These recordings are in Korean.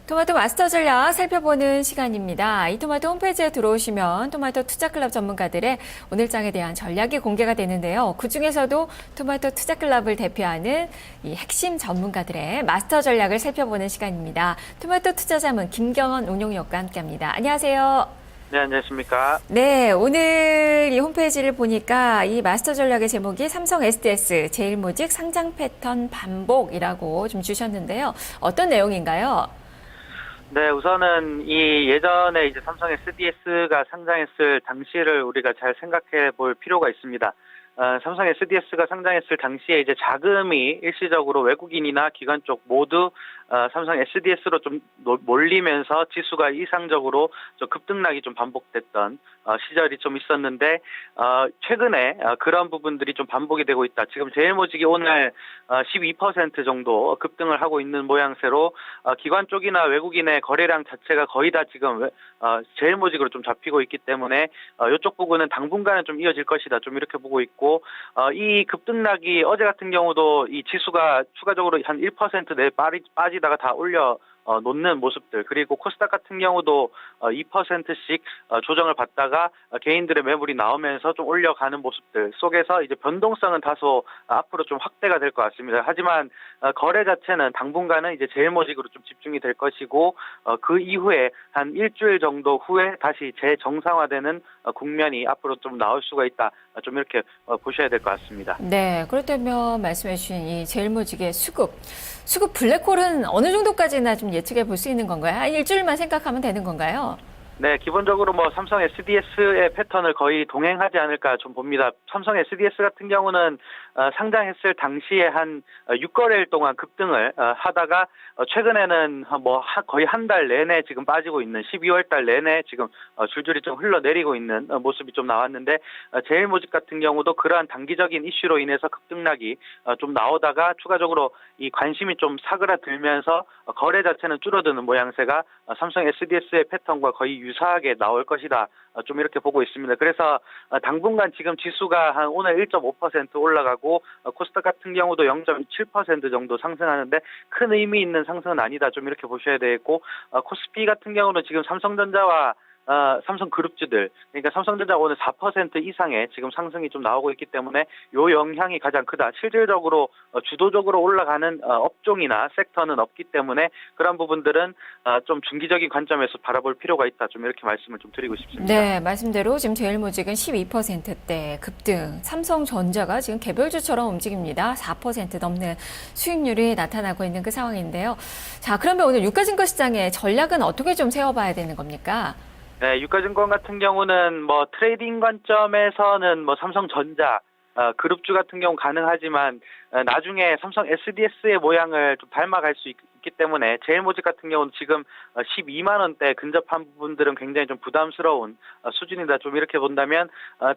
토마토 마스터 전략 살펴보는 시간입니다. 이토마토 홈페이지에 들어오시면 토마토 투자클럽 전문가들의 오늘장에 대한 전략이 공개가 되는데요. 그중에서도 토마토 투자클럽을 대표하는 이 핵심 전문가들의 마스터 전략을 살펴보는 시간입니다. 토마토 투자자문 김경원 운용위원과 함께합니다. 안녕하세요. 네, 안녕하십니까. 네, 오늘 이 홈페이지를 보니까 이 마스터 전략의 제목이 삼성 SDS 제일모직 상장 패턴 반복이라고 좀 주셨는데요. 어떤 내용인가요? 네, 우선은 이 예전에 이제 삼성 SDS가 상장했을 당시를 우리가 잘 생각해 볼 필요가 있습니다. 삼성 SDS가 상장했을 당시에 이제 자금이 일시적으로 외국인이나 기관 쪽 모두 삼성 SDS로 좀 몰리면서 지수가 이상적으로 좀 급등락이 좀 반복됐던 시절이 좀 있었는데 최근에 그런 부분들이 좀 반복이 되고 있다. 지금 제일모직이 오늘 12% 정도 급등을 하고 있는 모양새로 기관 쪽이나 외국인의 거래량 자체가 거의 다 지금 제일모직으로 좀 잡히고 있기 때문에 이쪽 부분은 당분간은 좀 이어질 것이다. 좀 이렇게 보고 있고 이 급등락이 어제 같은 경우도 이 지수가 추가적으로 한 1% 내에 빠지다가 다 올려 놓는 모습들, 그리고 코스닥 같은 경우도 2%씩 조정을 받다가 개인들의 매물이 나오면서 좀 올려가는 모습들 속에서 이제 변동성은 다소 앞으로 좀 확대가 될 것 같습니다. 하지만 거래 자체는 당분간은 이제 제일모직으로 좀 집중이 될 것이고 그 이후에 한 일주일 정도 후에 다시 재정상화되는 국면이 앞으로 좀 나올 수가 있다. 좀 이렇게 보셔야 될 것 같습니다. 네, 그렇다면 말씀해 주신 이 제일모직의 수급 블랙홀은 어느 정도까지나 좀 예측해 볼 수 있는 건가요? 한 일주일만 생각하면 되는 건가요? 네, 기본적으로 뭐 삼성 SDS의 패턴을 거의 동행하지 않을까 좀 봅니다. 삼성 SDS 같은 경우는 상장했을 당시에 한 6거래일 동안 급등을 하다가 최근에는 뭐 거의 한 달 내내 지금 빠지고 있는 12월 달 내내 지금 줄줄이 좀 흘러내리고 있는 모습이 좀 나왔는데 제일모직 같은 경우도 그러한 단기적인 이슈로 인해서 급등락이 좀 나오다가 추가적으로 이 관심이 좀 사그라들면서 거래 자체는 줄어드는 모양새가 삼성 SDS의 패턴과 거의 유사하게 나올 것이다. 좀 이렇게 보고 있습니다. 그래서 당분간 지금 지수가 한 오늘 1.5% 올라가고 코스닥 같은 경우도 0.7% 정도 상승하는데 큰 의미 있는 상승은 아니다. 좀 이렇게 보셔야 되겠고 코스피 같은 경우는 지금 삼성전자와 삼성그룹주들, 그러니까 삼성전자 오늘 4% 이상의 지금 상승이 좀 나오고 있기 때문에 요 영향이 가장 크다. 실질적으로 주도적으로 올라가는 업종이나 섹터는 없기 때문에 그런 부분들은 좀 중기적인 관점에서 바라볼 필요가 있다. 좀 이렇게 말씀을 좀 드리고 싶습니다. 네, 말씀대로 지금 제일모직은 12%대 급등, 삼성전자가 지금 개별주처럼 움직입니다. 4% 넘는 수익률이 나타나고 있는 그 상황인데요. 자, 그러면 오늘 유가증권 시장의 전략은 어떻게 좀 세워봐야 되는 겁니까? 네, 유가증권 같은 경우는 뭐 트레이딩 관점에서는 뭐 삼성전자, 그룹주 같은 경우 가능하지만 나중에 삼성 SDS의 모양을 좀 닮아갈 수 있기 때문에 제일모직 같은 경우는 지금 12만 원대 근접한 부분들은 굉장히 좀 부담스러운 수준이다. 좀 이렇게 본다면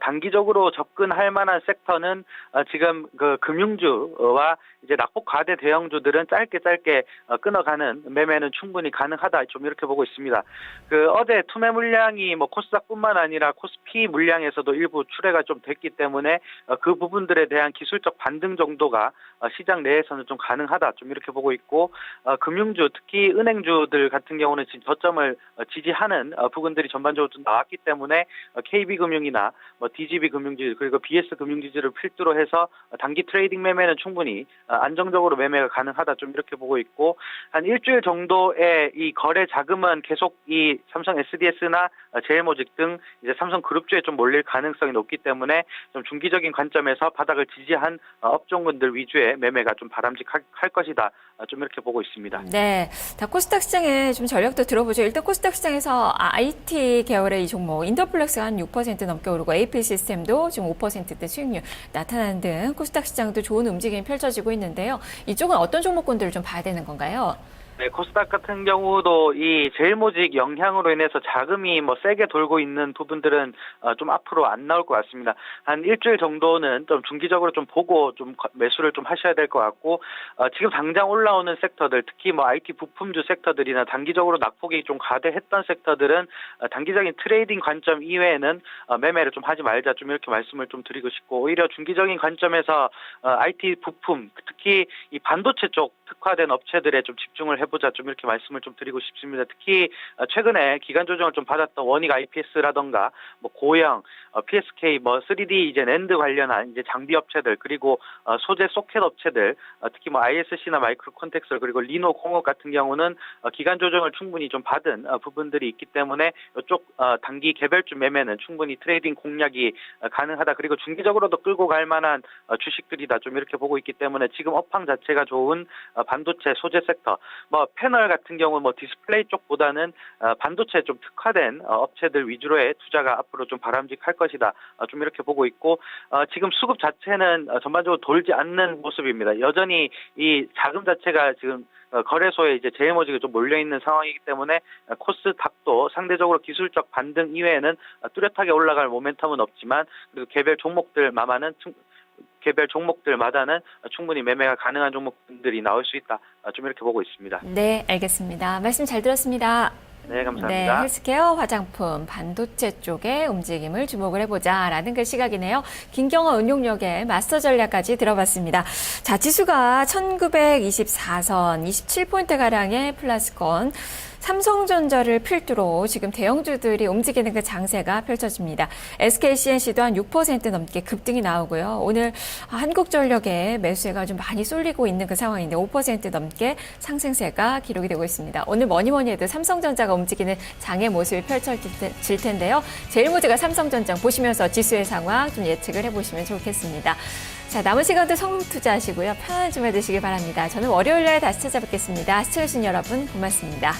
단기적으로 접근할 만한 섹터는 지금 그 금융주와 이제 낙폭 과대 대형주들은 짧게 끊어가는 매매는 충분히 가능하다. 좀 이렇게 보고 있습니다. 그 어제 투매 물량이 뭐 코스닥뿐만 아니라 코스피 물량에서도 일부 출회가 좀 됐기 때문에 그 부분들에 대한 기술적 반등 정도가 시장 내에서는 좀 가능하다. 좀 이렇게 보고 있고 금융주, 특히 은행주들 같은 경우는 지금 저점을 지지하는 부분들이 전반적으로 좀 나왔기 때문에 KB금융이나 뭐 DGB금융지 그리고 BS금융지주를 필두로 해서 단기 트레이딩 매매는 충분히 안정적으로 매매가 가능하다. 좀 이렇게 보고 있고 한 일주일 정도의 이 거래 자금은 계속 이 삼성 SDS나 제일모직 등 이제 삼성그룹주에 좀 몰릴 가능성이 높기 때문에 좀 중기적인 관점에서 바닥을 지지한 업종군들 위주의 매매가 좀 바람직할 것이다. 좀 이렇게 보고 있습니다. 네, 다 코스닥 시장의 좀 전략도 들어보죠. 일단 코스닥 시장에서 IT 계열의 이 종목, 인터플렉스가 한 6% 넘게 오르고 AP 시스템도 지금 5%대 수익률 나타나는 등 코스닥 시장도 좋은 움직임이 펼쳐지고 있는데요. 이쪽은 어떤 종목군들을 좀 봐야 되는 건가요? 네, 코스닥 같은 경우도 이 제일모직 영향으로 인해서 자금이 뭐 세게 돌고 있는 부분들은 좀 앞으로 안 나올 것 같습니다. 한 일주일 정도는 좀 중기적으로 좀 보고 좀 매수를 좀 하셔야 될 것 같고 지금 당장 올라오는 섹터들, 특히 뭐 IT 부품주 섹터들이나 단기적으로 낙폭이 좀 과대했던 섹터들은 단기적인 트레이딩 관점 이외에는 매매를 좀 하지 말자. 좀 이렇게 말씀을 좀 드리고 싶고 오히려 중기적인 관점에서 IT 부품, 특히 이 반도체 쪽 특화된 업체들에 좀 집중을 해보자 좀 이렇게 말씀을 좀 드리고 싶습니다. 특히 최근에 기간 조정을 좀 받았던 원익 IPS라던가 뭐 고영, PSK, 뭐 3D 이제 랜드 관련한 이제 장비 업체들 그리고 소재 소켓 업체들 특히 뭐 ISC나 마이크로 콘텍스 그리고 리노 공업 같은 경우는 기간 조정을 충분히 좀 받은 부분들이 있기 때문에 이쪽 단기 개별주 매매는 충분히 트레이딩 공략이 가능하다. 그리고 중기적으로도 끌고 갈 만한 주식들이다. 좀 이렇게 보고 있기 때문에 지금 업황 자체가 좋은 반도체 소재 섹터, 뭐 패널 같은 경우 뭐 디스플레이 쪽보다는 반도체에 좀 특화된 업체들 위주로의 투자가 앞으로 좀 바람직할 것이다. 좀 이렇게 보고 있고 지금 수급 자체는 전반적으로 돌지 않는 모습입니다. 여전히 이 자금 자체가 지금 거래소에 이제 제해모직이 좀 몰려 있는 상황이기 때문에 코스닥도 상대적으로 기술적 반등 이외에는 뚜렷하게 올라갈 모멘텀은 없지만 그리고 개별 종목들마다는 충분히 매매가 가능한 종목들이 나올 수 있다. 좀 이렇게 보고 있습니다. 네, 알겠습니다. 말씀 잘 들었습니다. 네, 감사합니다. 네, 헬스케어, 화장품, 반도체 쪽의 움직임을 주목을 해보자라는 그 시각이네요. 김경호 은용역의 마스터 전략까지 들어봤습니다. 자, 지수가 1924선 27포인트가량의 플러스권. 삼성전자를 필두로 지금 대형주들이 움직이는 그 장세가 펼쳐집니다. SKCNC도 한 6% 넘게 급등이 나오고요. 오늘 한국전력의 매수세가 좀 많이 쏠리고 있는 그 상황인데 5% 넘게 상승세가 기록이 되고 있습니다. 오늘 뭐니 해도 삼성전자가 움직이는 장의 모습이 펼쳐질 텐데요. 제일 먼저가 삼성전자 보시면서 지수의 상황 좀 예측을 해보시면 좋겠습니다. 자, 남은 시간도 성공 투자하시고요. 편안한 주말 되시길 바랍니다. 저는 월요일에 다시 찾아뵙겠습니다. 시청해주신 여러분 고맙습니다.